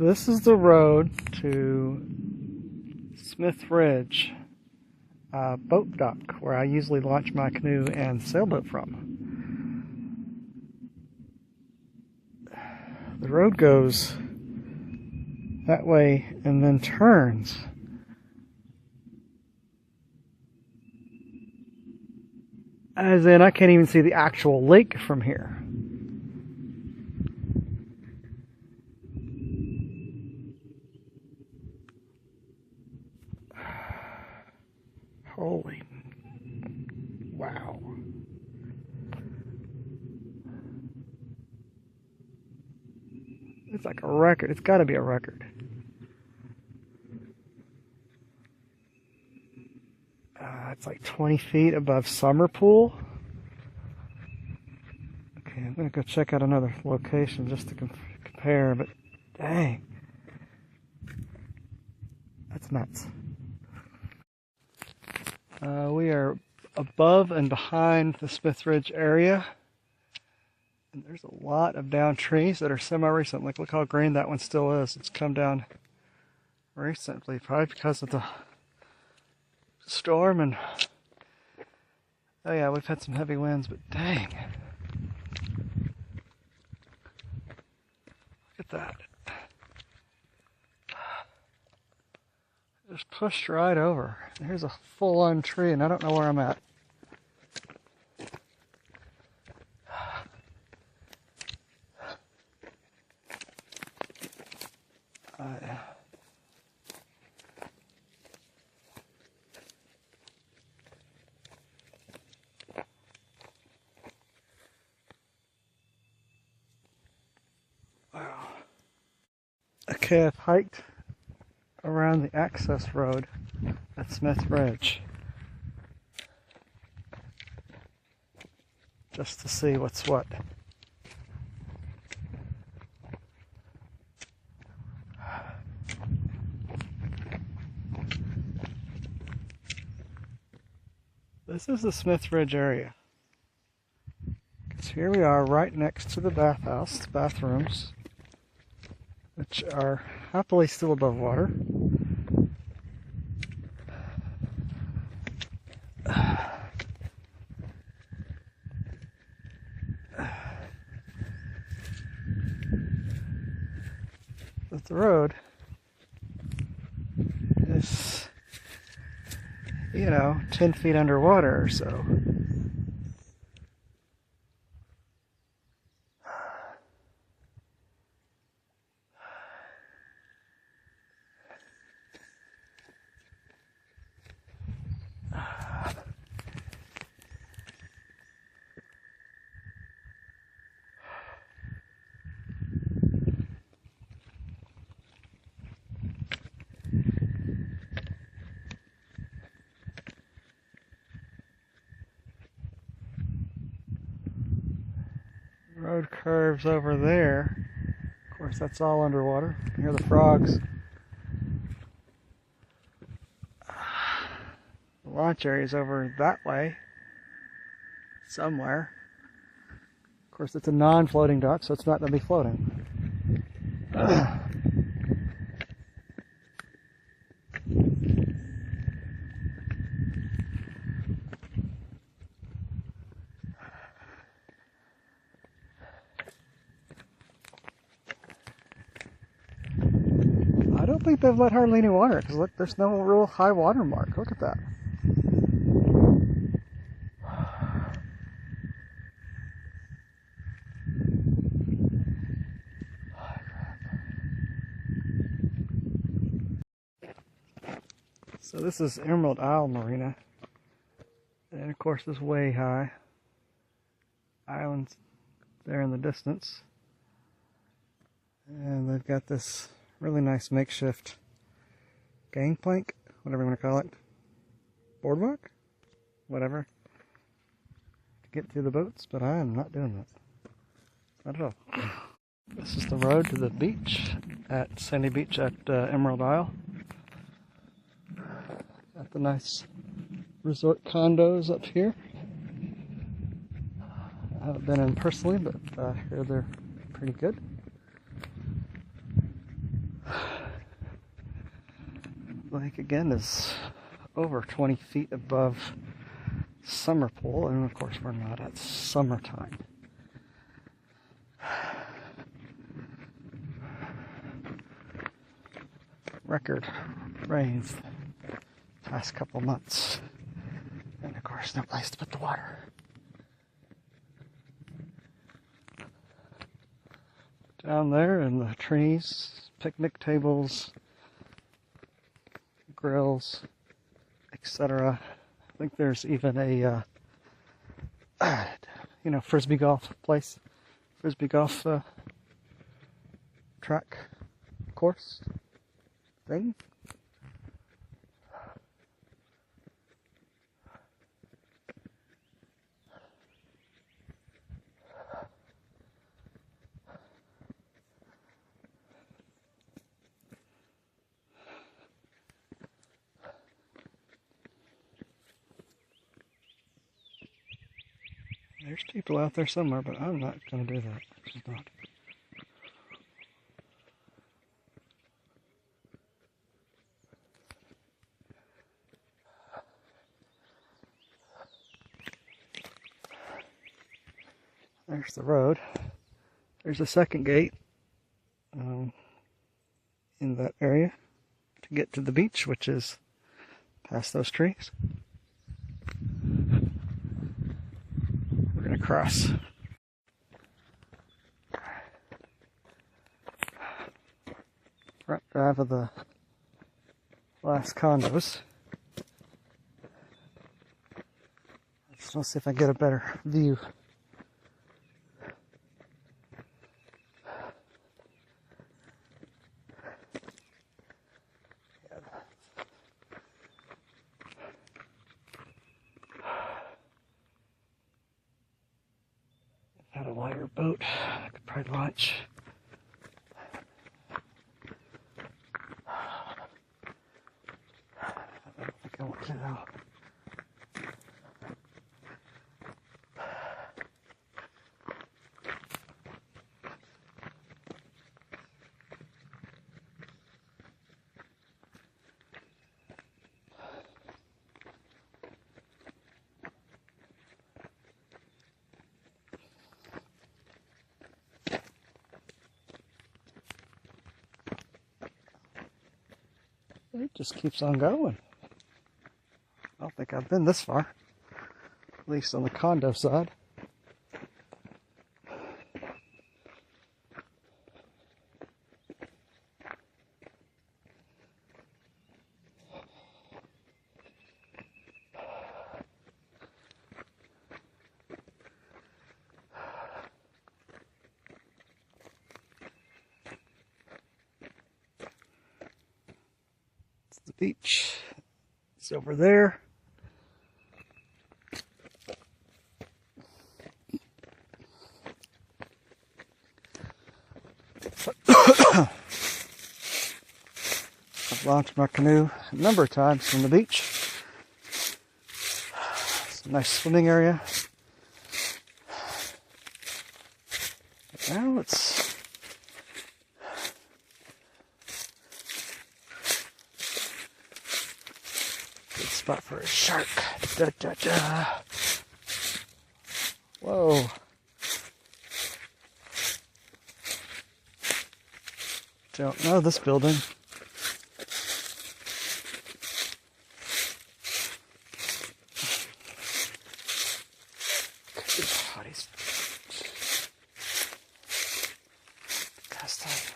This is the road to Smith Ridge boat dock, where I usually launch my canoe and sailboat from. The road goes that way and then turns. As in, I can't even see the actual lake from here. Holy wow. It's like a record. It's got to be a record. It's like 20 feet above summer pool. Okay, I'm going to go check out another location just to compare, but dang. That's nuts. We are above and behind the Smith Ridge area. And there's a lot of down trees that are semi-recent. Like, look how green that one still is. It's come down recently, probably because of the storm. And oh yeah, we've had some heavy winds, but dang. Look at that. Just pushed right over. Here's a full-on tree, and I don't know where I'm at. Wow. Okay, I've hiked around the access road at Smith Ridge just to see what's what. This is the Smith Ridge area. Because here we are right next to the bathhouse, the bathrooms, which are happily still above water. But the road is, 10 feet underwater or so. Road curves over there. Of course, that's all underwater. You can hear the frogs. The launch area is over that way, somewhere. Of course, it's a non-floating dock, so it's not going to be floating. I don't think they've let hardly any water, because look, there's no real high water mark. Look at that. So this is Emerald Isle Marina, and of course it's way high. Islands there in the distance, and they've got this really nice makeshift gangplank, whatever you want to call it, boardwalk, whatever, to get to the boats, but I am not doing that, not at all. This is the road to the beach at Sandy Beach at Emerald Isle. Got the nice resort condos up here. I haven't been in personally, but I hear they're pretty good. lake again is over 20 feet above summer pool, and of course we're not at summertime. Record rains past couple months, and of course no place to put the water. Down there in the trees, picnic tables, grills, etc. I think there's even a frisbee golf place, frisbee golf track course thing. There's people out there somewhere, but I'm not going to do that. Just not. There's the road. There's a second gate in that area to get to the beach, which is past those trees. We're going to cross. Front drive of the last condos. Let's see if I get a better view. Had a lighter boat, I could probably launch. I don't think I want to though. It just keeps on going. I don't think I've been this far, at least on the condo side. The beach is over there. I've launched my canoe a number of times from the beach. It's a nice swimming area. But now it's spot for a shark. Da, da, da. Whoa. Don't know this building. Cast off.